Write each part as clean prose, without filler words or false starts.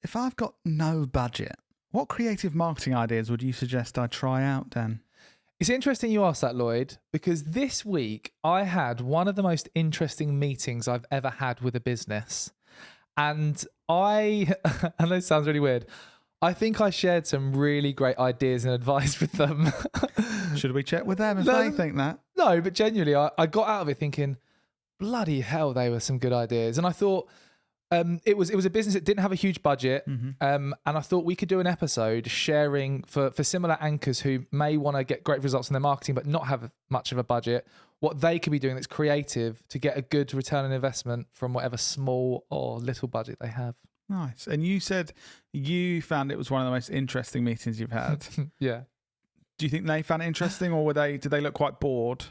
if I've got no budget, what creative marketing ideas would you suggest I try out, Dan? It's interesting you asked that, Lloyd, because this week I had one of the most interesting meetings I've ever had with a business. And I know this sounds really weird. I think I shared some really great ideas and advice with them. Should we check with them if they think that? No, but genuinely, I got out of it thinking, bloody hell, they were some good ideas. And I thought it was a business that didn't have a huge budget. And I thought we could do an episode sharing for similar anchors who may want to get great results in their marketing but not have much of a budget, what they could be doing that's creative to get a good return on investment from whatever small or little budget they have. Nice. And you said you found it was one of the most interesting meetings you've had. Yeah. Do you think they found it interesting, or did they look quite bored?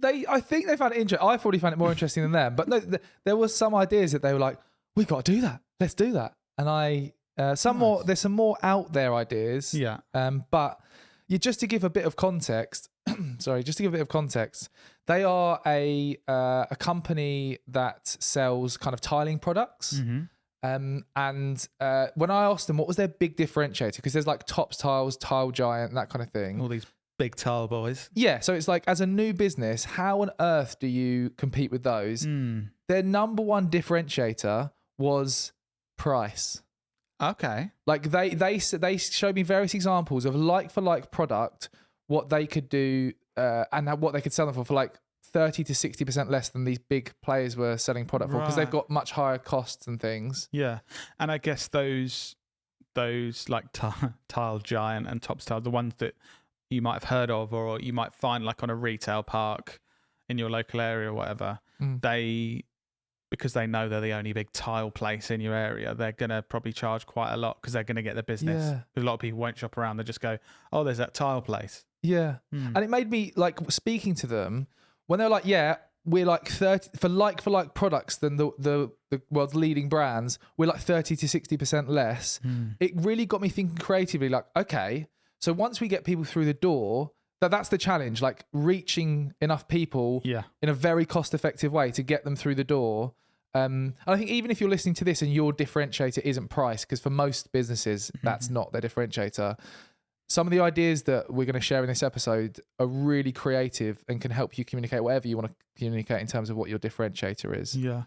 I think they found it interesting. I probably found it more interesting than them. But no, there was some ideas that they were like, we got to do that. Let's do that. And there's some more out there ideas. Yeah. But just to give a bit of context, they are a company that sells kind of tiling products. And when I asked them what was their big differentiator, because there's like Tops Tiles, Tile Giant, that kind of thing. All these big tile boys. Yeah, so it's like, as a new business, how on earth do you compete with those? Their number one differentiator was price. Okay. Like they showed me various examples of like for like product, what they could do and what they could sell them for like 30 to 60% less than these big players were selling product for, because they've got much higher costs and things. Yeah. And I guess those like Tile Giant and Tops Tile, the ones that you might have heard of or you might find like on a retail park in your local area or whatever, because they know they're the only big tile place in your area, they're going to probably charge quite a lot because they're going to get the business. Yeah. A lot of people won't shop around. They just go, oh, there's that tile place. Yeah. And it made me, like, speaking to them, when they're like, yeah, we're like 30 for like products than the world's leading brands, we're like 30 to 60% less. It really got me thinking creatively, like, okay, so once we get people through the door, that's the challenge, like reaching enough people in a very cost-effective way to get them through the door. And I think even if you're listening to this and your differentiator isn't price, because for most businesses, that's not their differentiator, some of the ideas that we're going to share in this episode are really creative and can help you communicate whatever you want to communicate in terms of what your differentiator is. Yeah.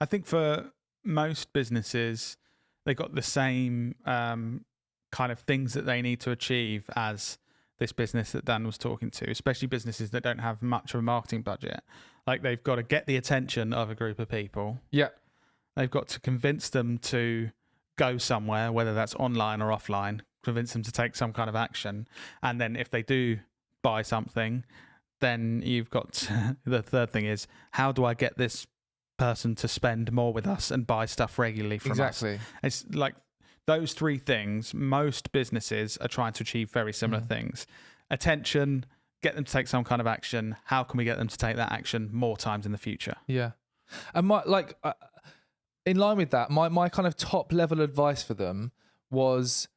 I think for most businesses, they got the same kind of things that they need to achieve as this business that Dan was talking to, especially businesses that don't have much of a marketing budget. Like, they've got to get the attention of a group of people. Yeah. They've got to convince them to go somewhere, whether that's online or offline, convince them to take some kind of action. And then if they do buy something, then you've got the third thing is, how do I get this person to spend more with us and buy stuff regularly from us? It's like those three things. Most businesses are trying to achieve very similar things. Attention, get them to take some kind of action. How can we get them to take that action more times in the future? Yeah. And in line with that, my kind of top level advice for them was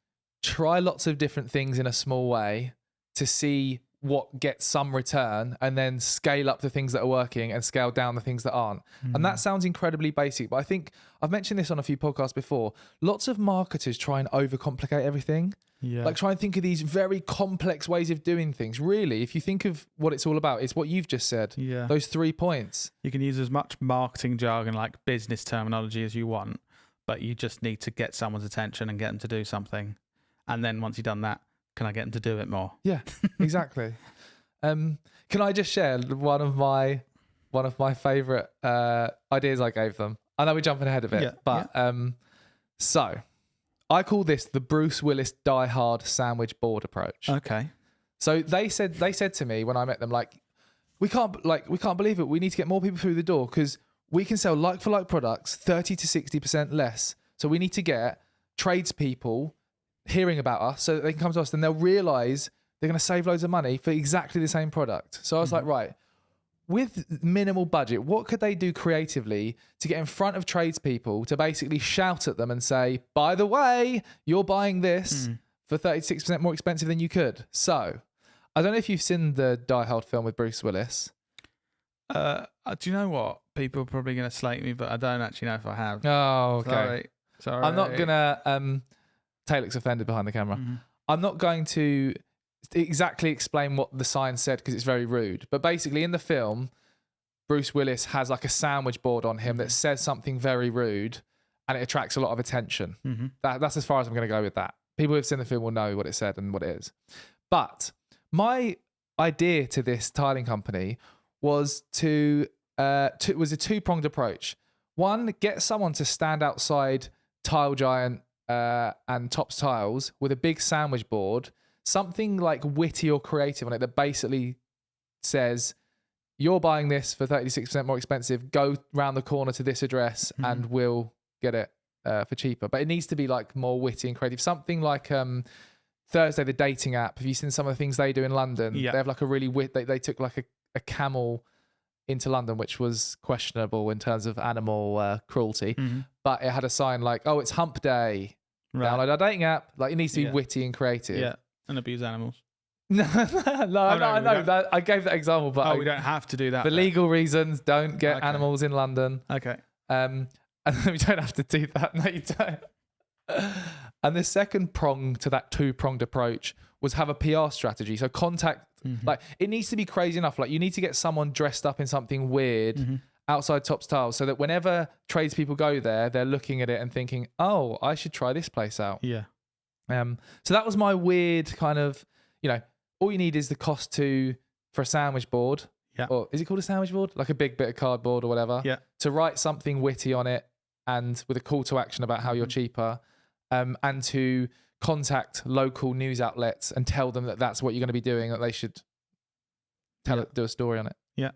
try lots of different things in a small way to see what gets some return, and then scale up the things that are working and scale down the things that aren't. And that sounds incredibly basic, but I think I've mentioned this on a few podcasts before. Lots of marketers try and overcomplicate everything. Yeah. Like, try and think of these very complex ways of doing things. Really, if you think of what it's all about, it's what you've just said. Yeah. Those 3 points. You can use as much marketing jargon, like business terminology, as you want, but you just need to get someone's attention and get them to do something. And then once you've done that, can I get them to do it more? Yeah, exactly. Can I just share one of my favorite ideas I gave them? I know we're jumping ahead of it, so I call this the Bruce Willis Die Hard sandwich board approach. Okay. So they said to me when I met them, like, we can't believe it. We need to get more people through the door because we can sell like for like products 30 to 60% less. So we need to get tradespeople hearing about us so that they can come to us, and they'll realize they're going to save loads of money for exactly the same product. So I was like, right, with minimal budget, what could they do creatively to get in front of tradespeople to basically shout at them and say, by the way, you're buying this for 36% more expensive than you could. So I don't know if you've seen the Die Hard film with Bruce Willis. Do you know what? People are probably going to slate me, but I don't actually know if I have. Oh, okay. Sorry. Sorry. I'm not gonna. Taylor's offended behind the camera. Mm-hmm. I'm not going to exactly explain what the sign said because it's very rude. But basically, in the film, Bruce Willis has like a sandwich board on him that says something very rude, and it attracts a lot of attention. Mm-hmm. That's as far as I'm going to go with that. People who've seen the film will know what it said and what it is. But my idea to this tiling company was was a two-pronged approach. One, get someone to stand outside Tile Giant and Tops Tiles with a big sandwich board, something like witty or creative on it that basically says, you're buying this for 36% more expensive, go round the corner to this address and we'll get it for cheaper. But it needs to be like more witty and creative. Something like Thursday, the dating app. Have you seen some of the things they do in London? Yeah. They have like a really they took like a camel into London, which was questionable in terms of animal cruelty. Mm-hmm. But it had a sign like, oh, it's hump day. Right. Download our dating app. Like, it needs to be Yeah. witty and creative. Yeah, and abuse animals. No, I know that. I gave that example, but we don't have to do that. for legal reasons, don't get Okay. animals in London. Okay. And we don't have to do that. No, you don't. And the second prong to that two-pronged approach was have a PR strategy. So contact, like, it needs to be crazy enough. Like, you need to get someone dressed up in something weird outside Tops Tiles so that whenever tradespeople go there, they're looking at it and thinking, oh, I should try this place out. Yeah. So that was my weird kind of, all you need is the cost for a sandwich board. Yeah. Or is it called a sandwich board? Like a big bit of cardboard or whatever. Yeah. To write something witty on it and with a call to action about how you're cheaper, and to contact local news outlets and tell them that that's what you're going to be doing, that they should do a story on it. Yeah.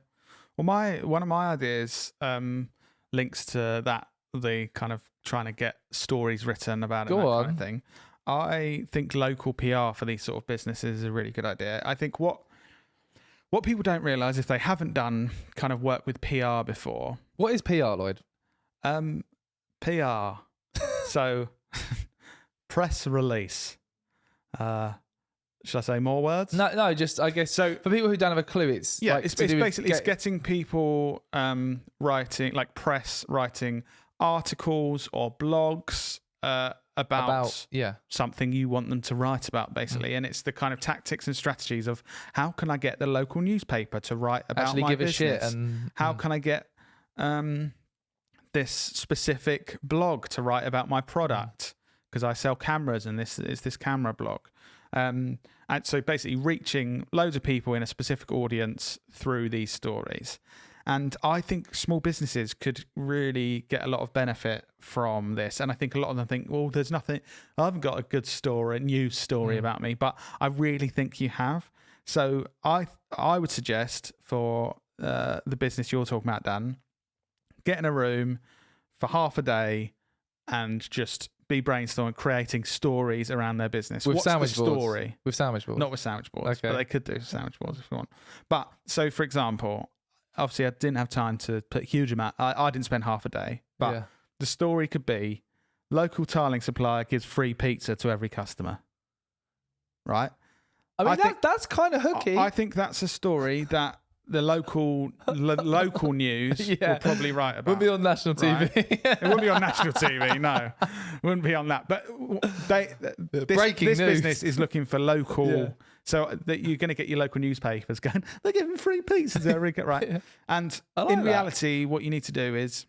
Well, one of my ideas links to that, the kind of trying to get stories written about it, Go that on. kind of thing. I think local PR for these sort of businesses is a really good idea. I think what people don't realise, if they haven't done kind of work with PR before. What is PR, Lloyd? PR. So, press release. Should I say more words? No, just I guess. So for people who don't have a clue, it's like it's to do with basically it's getting people writing, like press writing articles or blogs about something you want them to write about, basically. And it's the kind of tactics and strategies of how can I get the local newspaper to write about actually my give business? a shit, and How can I get this specific blog to write about my product? Because I sell cameras and this is this camera blog. And so basically reaching loads of people in a specific audience through these stories. And I think small businesses could really get a lot of benefit from this. And I think a lot of them think, well, there's nothing, I haven't got a good news story about me, but I really think you have. So I would suggest for the business you're talking about, Dan, get in a room for half a day and just be brainstorming, creating stories around their business. with What's sandwich the boards. story? With sandwich boards. Not with sandwich boards, Okay. but they could do sandwich boards if you want. But so, for example, obviously I didn't have time to put a huge amount. I didn't spend half a day, but the story could be local tiling supplier gives free pizza to every customer. Right? I mean, that's kind of hooky. I think that's a story that the local news will probably write about. Wouldn't be on national TV. Right? It wouldn't be on national TV, no. Wouldn't be on that. But this news. business is looking for local, so that you're going to get your local newspapers going, they're giving free pizzas every right? Yeah. And like in that. reality, what you need to do is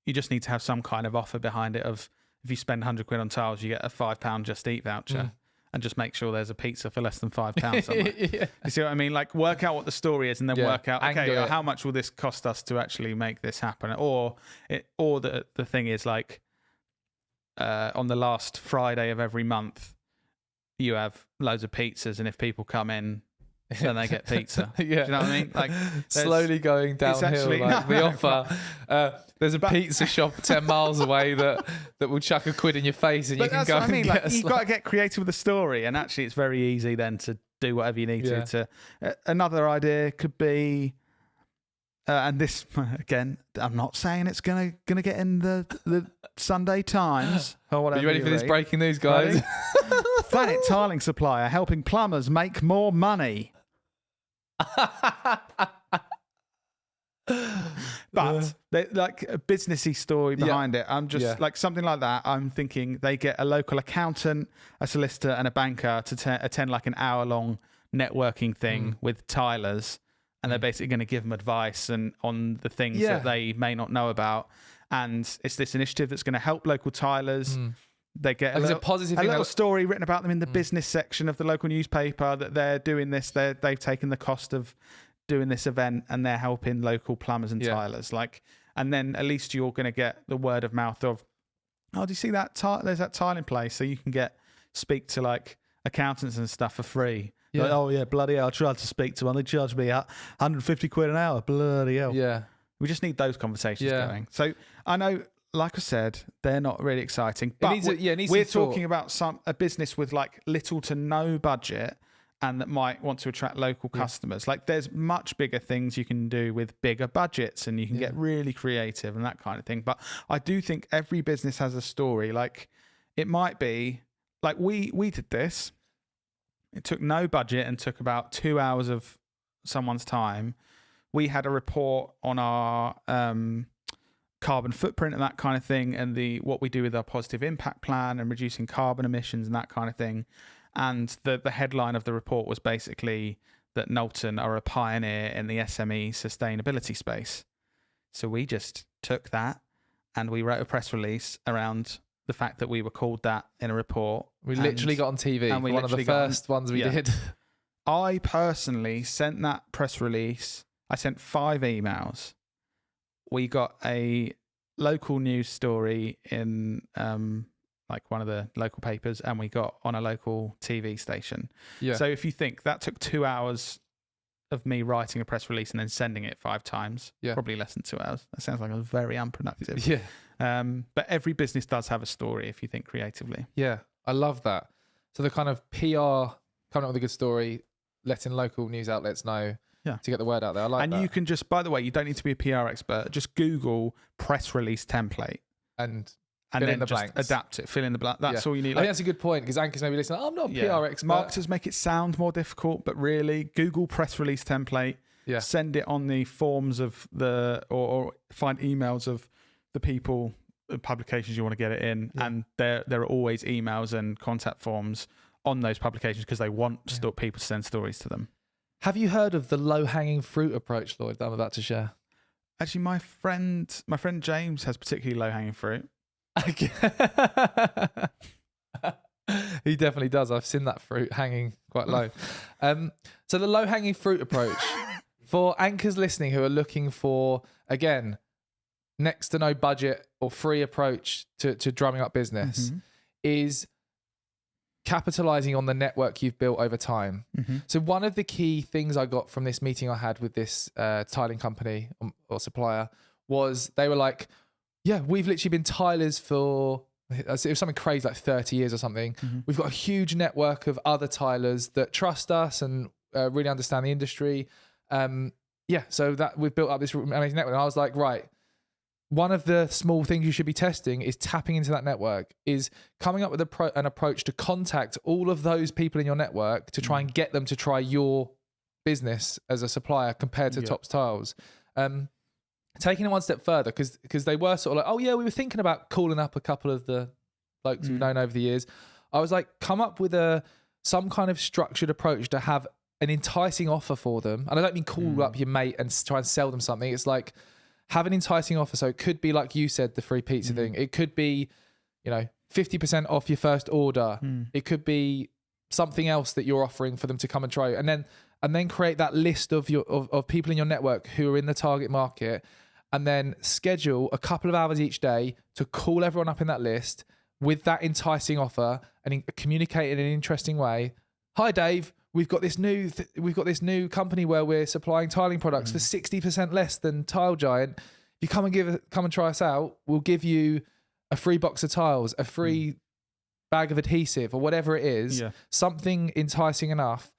you just need to have some kind of offer behind it of if you spend 100 quid on tiles, you get a £5 Just Eat voucher. And just make sure there's a pizza for less than £5 somewhere. You see what I mean? Like, work out what the story is and then work out, okay, how much will this cost us to actually make this happen? Or the thing is, like, on the last Friday of every month, you have loads of pizzas, and if people come in, then they get pizza. Do you know what I mean? Like, slowly going downhill. actually- The offer. There's a pizza shop 10 miles away that will chuck a quid in your face, and you But can that's go what I and mean. get Like, you've got to get creative with the story, and actually, it's very easy then to do whatever you need to. Another idea could be, and this again, I'm not saying it's gonna get in the Sunday Times or whatever. Are you ready for this read. breaking news, guys? Ready? Planet Tiling Supplier helping plumbers make more money. But like a businessy story behind it. I'm just like something like that. I'm thinking they get a local accountant, a solicitor, and a banker to attend like an hour-long networking thing with tilers, and they're basically going to give them advice and on the things that they may not know about. And it's this initiative that's going to help local tilers. They get a little story written about them in the business section of the local newspaper that they're doing this. They've taken the cost of doing this event and they're helping local plumbers and tilers. Like, and then at least you're going to get the word of mouth of, oh, do you see that there's that tiling place? So you can speak to like accountants and stuff for free. Yeah. Like, oh yeah, bloody hell, I tried to speak to one. They charged me £150 an hour. Bloody hell. Yeah. We just need those conversations going. So I know, like I said, they're not really exciting. But we're talking about a business with like little to no budget and that might want to attract local customers. Like there's much bigger things you can do with bigger budgets and you can get really creative and that kind of thing. But I do think every business has a story. Like it might be like we did this. It took no budget and took about 2 hours of someone's time. We had a report on our carbon footprint and that kind of thing, and what we do with our positive impact plan and reducing carbon emissions and that kind of thing. And the headline of the report was basically that Knowlton are a pioneer in the SME sustainability space. So we just took that and we wrote a press release around the fact that we were called that in a report. We literally got on TV. And one of the first ones we did. I personally sent that press release. I sent 5 emails. We got a local news story in like one of the local papers, and we got on a local TV station. Yeah. So if you think that took 2 hours of me writing a press release and then sending it 5 times, probably less than 2 hours. That sounds like a very unproductive. Yeah. But every business does have a story if you think creatively. Yeah, I love that. So the kind of PR coming up with a good story, letting local news outlets know to get the word out there. I like that. And you can just, by the way, you don't need to be a PR expert. Just Google press release template and then just adapt it, fill in the blank. That's all you need. I think that's a good point because Anchor's maybe listening. I'm not a PR expert. Marketers make it sound more difficult, but really, Google press release template. Yeah. Send it on the forms of or find emails of the people, the publications you want to get it in, and there are always emails and contact forms on those publications because they want people to send stories to them. Have you heard of the low-hanging fruit approach, Lloyd, that I'm about to share? Actually, my friend James has particularly low-hanging fruit. He definitely does. I've seen that fruit hanging quite low. So the low-hanging fruit approach for anchors listening who are looking for, again, next to no budget or free approach to drumming up business is capitalizing on the network you've built over time. So one of the key things I got from this meeting I had with this tiling company or supplier was they were like, yeah, we've literally been tilers for, it was something crazy like 30 years or something. We've got a huge network of other tilers that trust us and really understand the industry. So that we've built up this amazing network. And I was like, right, one of the small things you should be testing is tapping into that network, is coming up with an approach to contact all of those people in your network to try and get them to try your business as a supplier compared to Tops Tiles. Taking it one step further, because they were sort of like, oh yeah, we were thinking about calling up a couple of the folks we've known over the years. I was like, come up with some kind of structured approach to have an enticing offer for them. And I don't mean call up your mate and try and sell them something. It's like, have an enticing offer. So it could be like you said, the free pizza thing. It could be, 50% off your first order. It could be something else that you're offering for them to come and try. And then create that list of people in your network who are in the target market, and then schedule a couple of hours each day to call everyone up in that list with that enticing offer and communicate in an interesting way. Hi, Dave. We've got this new company where we're supplying tiling products for 60% less than Tile Giant. If you come and try us out, we'll give you a free box of tiles, a free bag of adhesive, or whatever it is. Something enticing enough.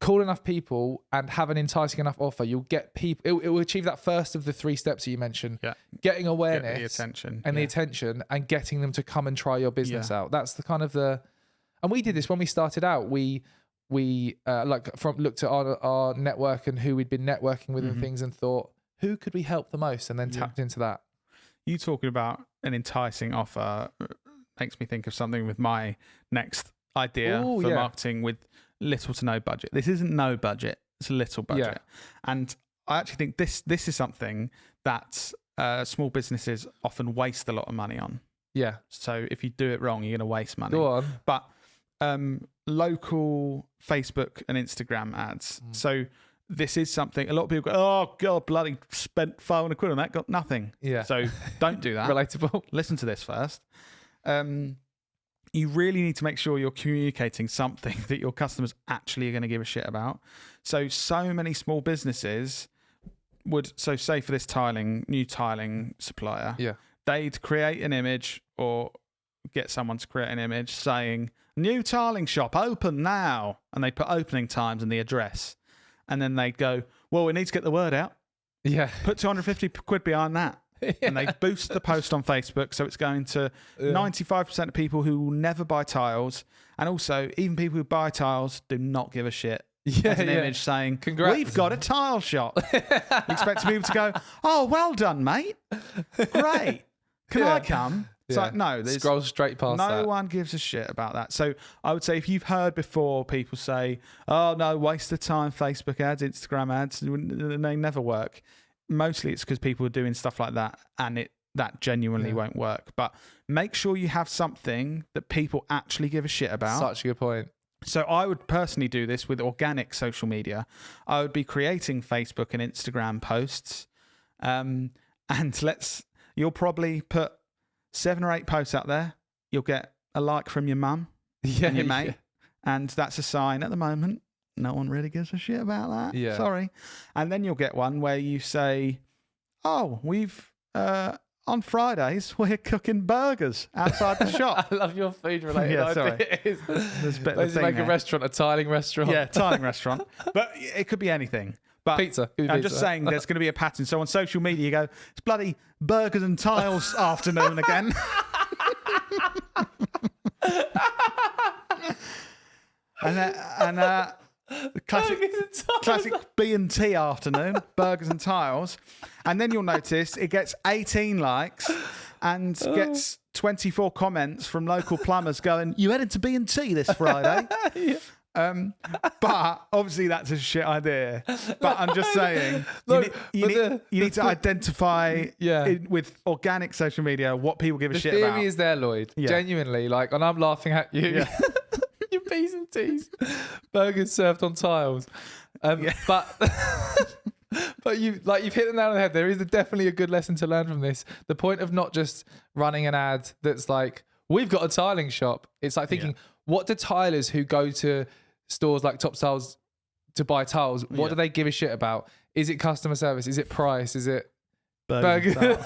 Call enough people and have an enticing enough offer. You'll get people. It will achieve that first of the 3 steps that you mentioned. Getting awareness, the attention, the attention, and getting them to come and try your business out. That's the kind of and we did this when we started out. We looked at our network and who we'd been networking with and things, and thought, who could we help the most, and then tapped into that. You talking about an enticing offer makes me think of something with my next idea for marketing with little to no budget. This isn't no budget; it's a little budget, and I actually think this is something that small businesses often waste a lot of money on. Yeah. So if you do it wrong, you're going to waste money. Go on. But local Facebook and Instagram ads. So this is something a lot of people go, oh God, bloody spent £500 on that, got nothing. Yeah. So don't do that. Relatable. Listen to this first. You really need to make sure you're communicating something that your customers actually are going to give a shit about. So many small businesses say for this new tiling supplier, they'd create an image or get someone to create an image saying, new tiling shop, open now. And they put opening times and the address. And then they'd go, well, we need to get the word out. Yeah. Put 250 quid behind that. And they boost the post on Facebook. So it's going to 95% of people who will never buy tiles. And also, even people who buy tiles do not give a shit. As an image saying, congrats, we've got a tile shop. You expect people to go, oh, well done, mate. Great. Can I come? It's like, no. Scroll straight past that. No one gives a shit about that. So I would say if you've heard before people say, oh, no, waste of time, Facebook ads, Instagram ads, they never work. Mostly it's because people are doing stuff like that and that genuinely won't work. But make sure you have something that people actually give a shit about. Such a good point. So I would personally do this with organic social media. I would be creating Facebook and Instagram posts. And you'll probably put 7 or 8 posts out there. You'll get a like from your mum and your mate. And that's a sign at the moment. No one really gives a shit about that. Yeah. Sorry. And then you'll get one where you say, oh, we've... on Fridays, we're cooking burgers outside the shop. I love your food-related ideas. There's a bit of a thing like here. a restaurant, a tiling restaurant. Yeah, tiling restaurant. But it could be anything. But pizza. I'm just saying there's going to be a pattern. So on social media, you go, it's bloody burgers and tiles afternoon again. and classic B&T afternoon, burgers and tiles. And then you'll notice it gets 18 likes and gets 24 comments from local plumbers going, you headed to B&T this Friday? But obviously that's a shit idea. But I'm just saying, you need to identify with organic social media what people give a shit about. The theory is there, Lloyd. Yeah. Genuinely, and I'm laughing at you. Yeah. Your B's and T's. Burgers served on tiles. But you've hit the nail on the head. There is definitely a good lesson to learn from this. The point of not just running an ad that's like, we've got a tiling shop. It's like thinking, what do tilers who go to stores like Top Tiles to buy tiles, what do they give a shit about? Is it customer service? Is it price? Is it burger?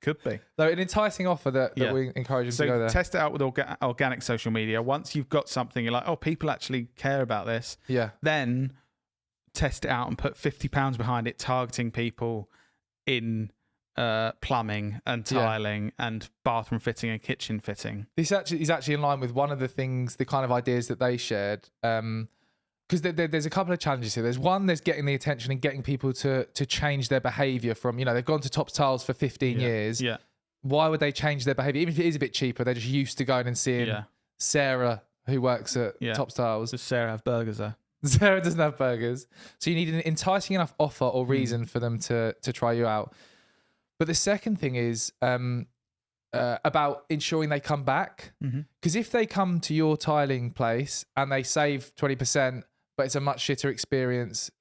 Could be. So an enticing offer that we encourage them to go there. Test it out with organic social media. Once you've got something, you're like, oh, people actually care about this. Yeah. Then test it out and put £50 behind it, targeting people in plumbing and tiling and bathroom fitting and kitchen fitting. This is actually in line with one of the things, the kind of ideas that they shared. Because there's a couple of challenges here. There's getting the attention and getting people to change their behaviour from, they've gone to Top Tiles for 15 years. Yeah. Why would they change their behaviour? Even if it is a bit cheaper, they're just used to going and seeing Sarah, who works at Top Tiles. Does Sarah have burgers there? Sarah doesn't have burgers. So you need an enticing enough offer or reason for them to try you out. But the second thing is about ensuring they come back. Because if they come to your tiling place and they save 20%, but it's a much shitter experience,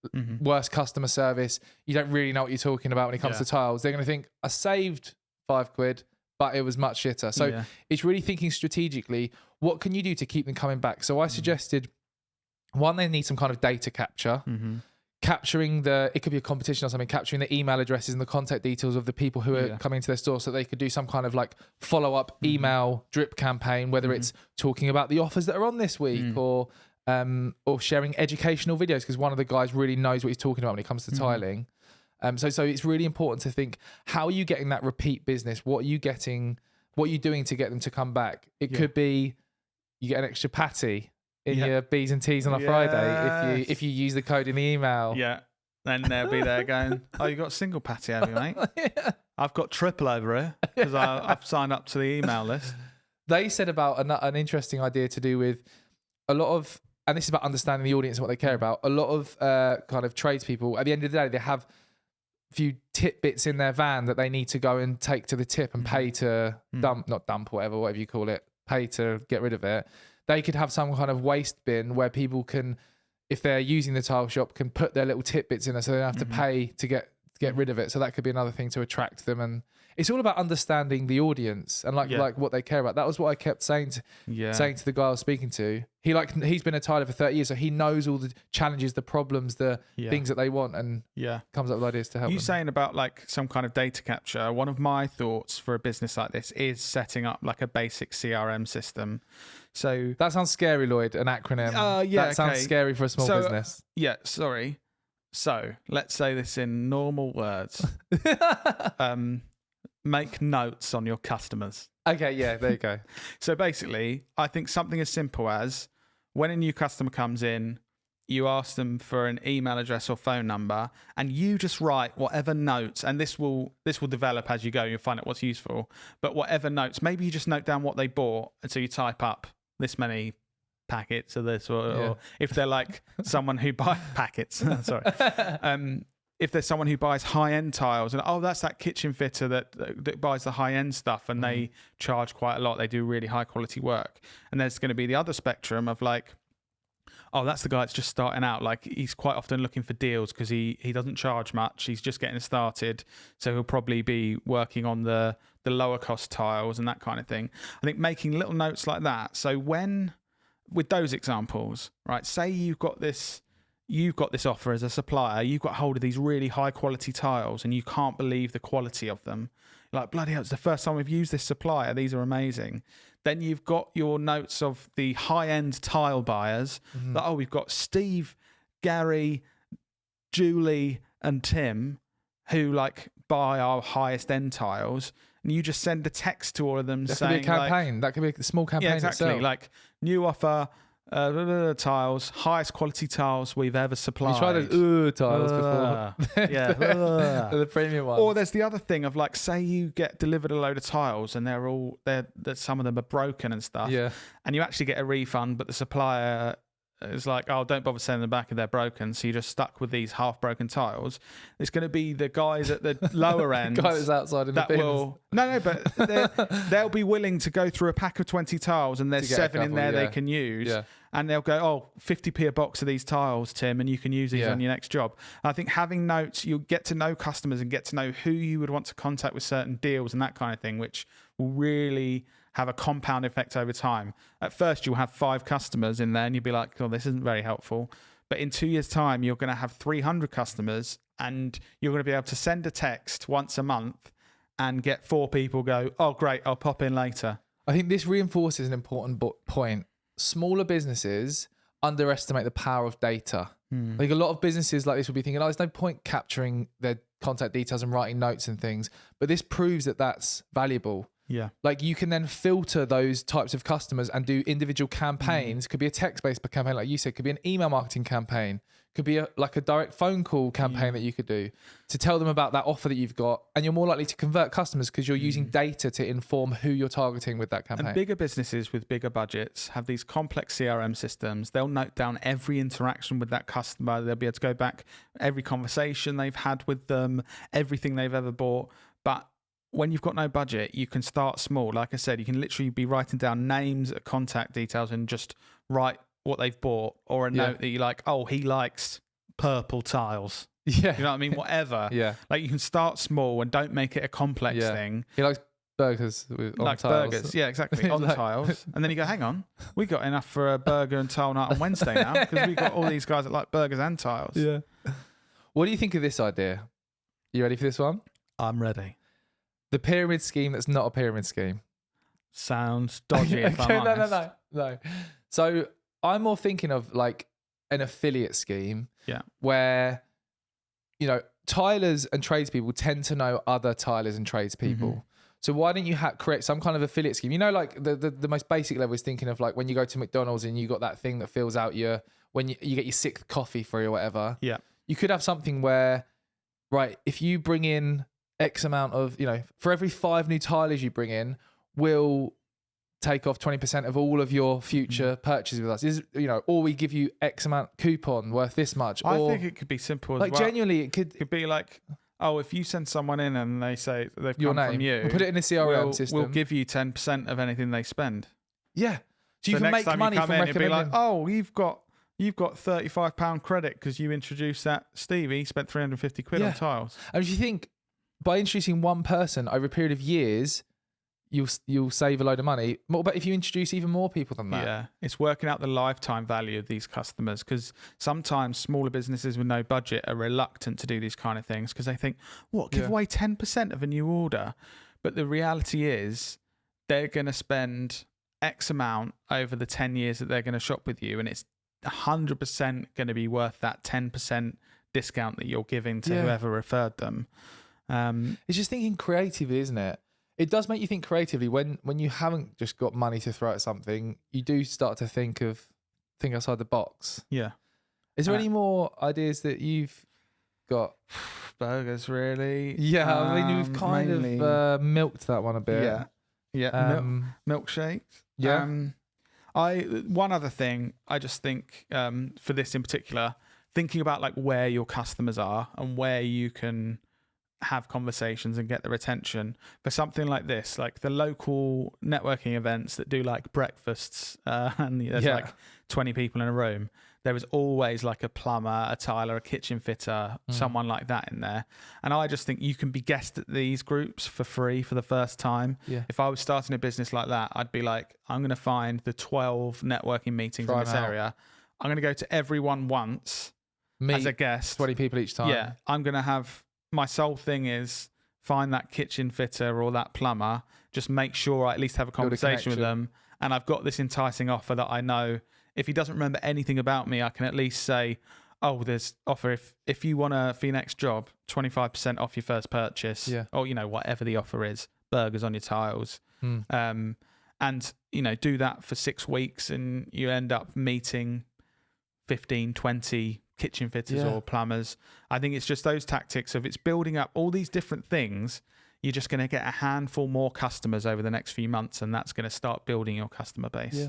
worse customer service, you don't really know what you're talking about when it comes to tiles, they're going to think, I saved £5, but it was much shitter. So it's really thinking strategically, what can you do to keep them coming back? So I suggested, one, they need some kind of data capture. Capturing it could be a competition or something, capturing the email addresses and the contact details of the people who are coming to their store so they could do some kind of follow-up email drip campaign, whether it's talking about the offers that are on this week or sharing educational videos, because one of the guys really knows what he's talking about when it comes to tiling. So it's really important to think, how are you getting that repeat business? What are you doing to get them to come back? It could be you get an extra patty in your B's and T's on a Friday if you use the code in the email. Yeah. then they'll be there going, "Oh, you got a single patty, have you, mate? I've got triple over here because I've signed up to the email list." They said about an interesting idea to do with a lot of, and this is about understanding the audience and what they care about. A lot of kind of tradespeople, at the end of the day, they have a few tidbits in their van that they need to go and take to the tip and pay to not dump, whatever you call it, pay to get rid of it. They could have some kind of waste bin where people can, if they're using the tile shop, can put their little tidbits in there, so they don't have to pay to get rid of it. So that could be another thing to attract them. And it's all about understanding the audience and like what they care about. That was what I kept saying to the guy I was speaking to. He's been a tiler for 30 years, so he knows all the challenges, the problems, the things that they want, and comes up with ideas to help them. Saying about like some kind of data capture, one of my thoughts for a business like this is setting up like a basic CRM system. So that sounds scary, Lloyd, an acronym. That sounds scary for a small business. Yeah, sorry. So let's say this in normal words. Make notes on your customers. Okay, yeah, there you go. So basically, I think something as simple as when a new customer comes in, you ask them for an email address or phone number, and you just write whatever notes, and this will develop as you go. You'll find out what's useful. But whatever notes, maybe you just note down what they bought, and so you type up this many packets of this, or if they're like someone who buys packets, sorry. If there's someone who buys high-end tiles, and that's that kitchen fitter that buys the high-end stuff, and they charge quite a lot. They do really high-quality work. And there's going to be the other spectrum of like, that's the guy that's just starting out. Like he's quite often looking for deals because he doesn't charge much. He's just getting started, so he'll probably be working on the lower cost tiles and that kind of thing. I think making little notes like that. So with those examples, right? Say you've got this offer as a supplier, you've got hold of these really high quality tiles and you can't believe the quality of them. You're like, bloody hell, it's the first time we've used this supplier. These are amazing. Then you've got your notes of the high end tile buyers that, we've got Steve, Gary, Julie and Tim who like buy our highest end tiles. And you just send a text to all of them saying, that could be a campaign. That could be a small campaign. Yeah, exactly. Itself. Like new offer, tiles, highest quality tiles we've ever supplied. You tried those tiles before. Yeah. The premium ones. Or there's the other thing of like, say you get delivered a load of tiles and some of them are broken and stuff. Yeah. And you actually get a refund, but the supplier is like, don't bother sending them back if they're broken. So you're just stuck with these half-broken tiles. It's going to be the guys at the lower end. The guy that's outside in the bins. But they'll be willing to go through a pack of 20 tiles and there's 7 in there they can use. Yeah. And they'll go, 50p a box of these tiles, Tim, and you can use these on your next job. And I think having notes, you'll get to know customers and get to know who you would want to contact with certain deals and that kind of thing, which will really have a compound effect over time. At first, you'll have 5 customers in there and you'll be like, this isn't very helpful. But in 2 years' time, you're going to have 300 customers and you're going to be able to send a text once a month and get 4 people go, great, I'll pop in later. I think this reinforces an important point. Smaller businesses underestimate the power of data. I think a lot of businesses like this will be thinking, there's no point capturing their contact details and writing notes and things. But this proves that that's valuable. Yeah. Like you can then filter those types of customers and do individual campaigns. Could be a text-based campaign, like you said. Could be an email marketing campaign. Could be a direct phone call campaign that you could do to tell them about that offer that you've got. And you're more likely to convert customers because you're using data to inform who you're targeting with that campaign. And bigger businesses with bigger budgets have these complex CRM systems. They'll note down every interaction with that customer. They'll be able to go back every conversation they've had with them, everything they've ever bought. But when you've got no budget, you can start small. Like I said, you can literally be writing down names, contact details, and just write what they've bought, or a note that you like, he likes purple tiles. Yeah. You know what I mean? Whatever. Yeah. Like you can start small and don't make it a complex thing. He likes burgers on tiles. Burgers. Yeah, exactly. On tiles. And then you go, hang on, we got enough for a burger and tile night on Wednesday now because we've got all these guys that like burgers and tiles. Yeah. What do you think of this idea? You ready for this one? I'm ready. The pyramid scheme that's not a pyramid scheme. Sounds dodgy if I'm honest. No. So I'm more thinking of like an affiliate scheme where, tilers and tradespeople tend to know other tilers and tradespeople. So why don't you create some kind of affiliate scheme? Like the most basic level is thinking of like when you go to McDonald's and you got that thing that fills out when you get your 6th coffee free or whatever. Yeah. you could have something where, right, if you bring in X amount of, for every 5 new tilers you bring in, we'll take off 20% of all of your future purchases with us. Or we give you X amount coupon worth this much. I or, think it could be simple as like, well. genuinely, it could be like, oh, if you send someone in and they say they've your come name. from you, We'll put it in a CRM system. We'll give you 10% of anything they spend. Yeah. So you can next make time money you come from in, it'd be like, recommending. oh, you've got £35 credit because you introduced that Stevie. He spent 350 quid on tiles. And if you think by introducing one person over a period of years, you'll save a load of money. But if you introduce even more people than that, yeah, it's working out the lifetime value of these customers, because sometimes smaller businesses with no budget are reluctant to do these kind of things because they think, what, give away 10% of a new order? But the reality is they're going to spend X amount over the 10 years that they're going to shop with you, and it's 100% going to be worth that 10% discount that you're giving to whoever referred them. It's just thinking creatively, isn't it? It does make you think creatively when you haven't just got money to throw at something. You do start to think outside the box. Yeah. Is there any more ideas that you've got? Burgers, really? Yeah, I mean, you've kind of milked that one a bit. Yeah. Yeah. Milkshakes. Yeah. One other thing, I just think for this in particular, thinking about like where your customers are and where you can have conversations and get their attention for something like this, like the local networking events that do like breakfasts and there's like 20 people in a room. There is always like a plumber, a tiler, a kitchen fitter, someone like that in there. And I just think you can be guest at these groups for free for the first time. Yeah. If I was starting a business like that, I'd be like, I'm going to find the 12 networking meetings in this area. I'm going to go to everyone once as a guest. 20 people each time. Yeah. I'm going to have, my sole thing is find that kitchen fitter or that plumber, just make sure I at least have a conversation with them. And I've got this enticing offer that I know if he doesn't remember anything about me, I can at least say, oh, there's offer. If you want for your next job, 25% off your first purchase, or, whatever the offer is, burgers on your tiles. And, do that for 6 weeks and you end up meeting 15, 20 kitchen fitters or plumbers. I think it's just those tactics of it's building up all these different things. You're just going to get a handful more customers over the next few months, and that's going to start building your customer base. Yeah.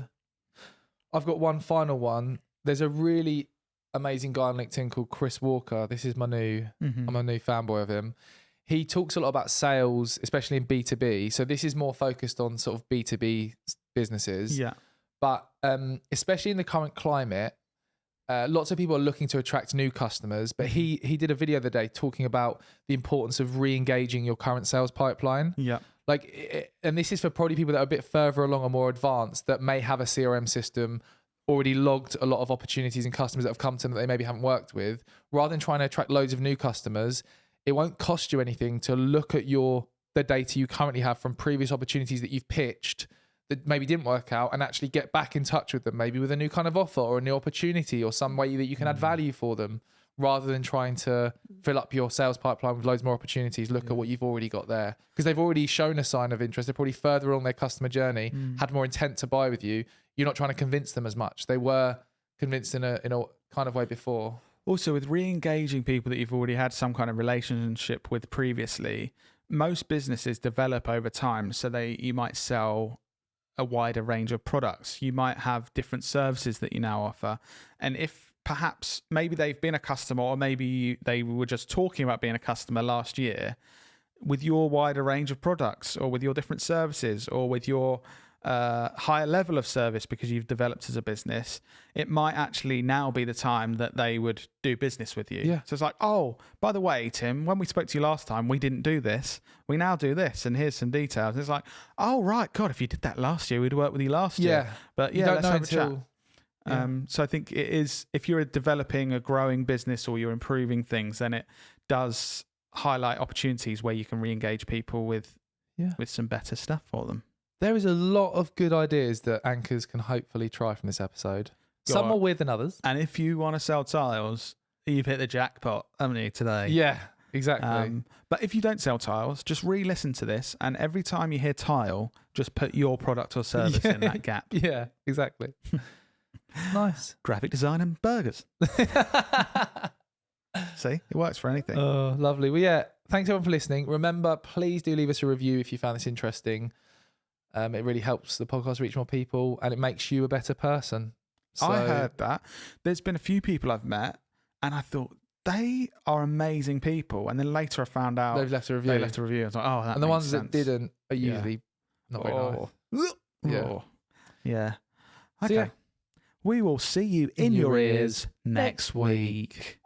I've got one final one. There's a really amazing guy on LinkedIn called Chris Walker. This is I'm a new fanboy of him. He talks a lot about sales, especially in B2B. So this is more focused on sort of B2B businesses. Yeah. But especially in the current climate, lots of people are looking to attract new customers. But he did a video the other day talking about the importance of re-engaging your current sales pipeline. Yeah. And this is for probably people that are a bit further along or more advanced that may have a CRM system, already logged a lot of opportunities and customers that have come to them that they maybe haven't worked with. Rather than trying to attract loads of new customers, it won't cost you anything to look at the data you currently have from previous opportunities that you've pitched that maybe didn't work out, and actually get back in touch with them, maybe with a new kind of offer or a new opportunity or some way that you can add value for them. Rather than trying to fill up your sales pipeline with loads more opportunities, look at what you've already got there. Because they've already shown a sign of interest. They're probably further along their customer journey, had more intent to buy with you. You're not trying to convince them as much. They were convinced in a kind of way before. Also, with re-engaging people that you've already had some kind of relationship with previously, most businesses develop over time. So you might sell a wider range of products. You might have different services that you now offer. And if perhaps maybe they've been a customer, or maybe they were just talking about being a customer last year, with your wider range of products or with your different services or with your higher level of service because you've developed as a business, it might actually now be the time that they would do business with you. Yeah. So it's like, oh, by the way, Tim, when we spoke to you last time, we didn't do this. We now do this, and here's some details. And it's like, oh, right, God, if you did that last year, we'd work with you last year. But let's have a chat. Yeah. So I think it is, if you're developing a growing business or you're improving things, then it does highlight opportunities where you can re-engage people with some better stuff for them. There is a lot of good ideas that anchors can hopefully try from this episode. Some more weird than others. And if you want to sell tiles, you've hit the jackpot, haven't you, today? Yeah, exactly. But if you don't sell tiles, just re-listen to this, and every time you hear tile, just put your product or service in that gap. Yeah, exactly. Nice. Graphic design and burgers. See, it works for anything. Oh, lovely. Well, yeah. Thanks everyone for listening. Remember, please do leave us a review if you found this interesting. It really helps the podcast reach more people, and it makes you a better person. So, I heard that. There's been a few people I've met, and I thought they are amazing people. And then later I found out they've left a review. they left a review. I was like, oh, that and the makes ones sense. that didn't are usually not very nice. Yeah. Yeah. So, Okay. yeah. We will see you in your ears next week.